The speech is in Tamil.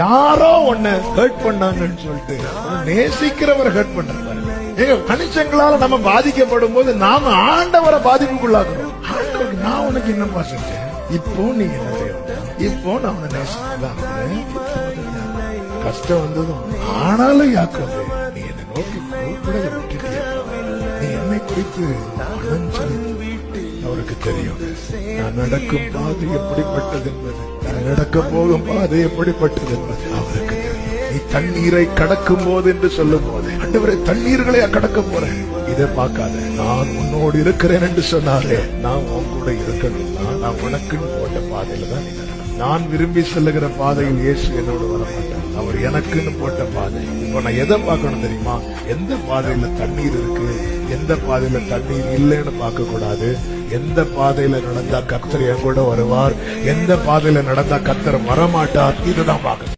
யாரோ ஒண்ணு ஹர்ட் பண்ணாங்கன்னு சொல்லிட்டு நேசிக்கிறவரை ஹர்ட் பண்றாரு. மனுஷங்களால நம்ம பாதிக்கப்படும் போது நாம ஆண்டவரை பாதிப்புக்குள்ளாக்குறோம். ஆண்டவருக்கு நான் உனக்கு என்னப்பா செஞ்சேன், இப்போ நீ என்னுடைய, இப்போ நான் உன்னை நேசிச்சுதான் கஷ்டம் வந்ததும். ஆனாலும் யாக்கோபே, நீ என்னை நோக்கி கூப்பிட விட்டுட்டியா? நீ என்னை குறித்து மனம் செலுத்து. அவருக்கு தெரியும் நான் நடக்கும் பாதை எப்படிப்பட்டது என்பது, நான் நடக்க போகும் பாதை எப்படிப்பட்டது என்பது அவருக்கு தெரியும். நீ தண்ணீரை கடக்கும் போது என்று சொல்லும் போது, ஆண்டவரே தண்ணீர்களை கடக்க போறேன், இதை பார்க்காத, நான் உன்னோடு இருக்கிறேன் என்று சொன்னாரே, நான் உன் கூட இருக்கணும்னா நான் உனக்குன்னு போட்ட பாதையில தான் நீ. நான் விரும்பி செல்லுகிற பாதையில் இயேசு என்னோடு வரமாட்டார், அவர் எனக்குன்னு போட்ட பாதை. இப்ப நான் எதை பார்க்கணும் தெரியுமா? எந்த பாதையில தண்ணீர் இருக்கு, எந்த பாதையில தண்ணீர் இல்லைன்னு பார்க்க கூடாது. எந்த பாதையில நடந்தா கர்த்தர் என் கூட வருவார், எந்த பாதையில நடந்தா கர்த்தர் வரமாட்டார், இதுதான் பார்க்கணும்.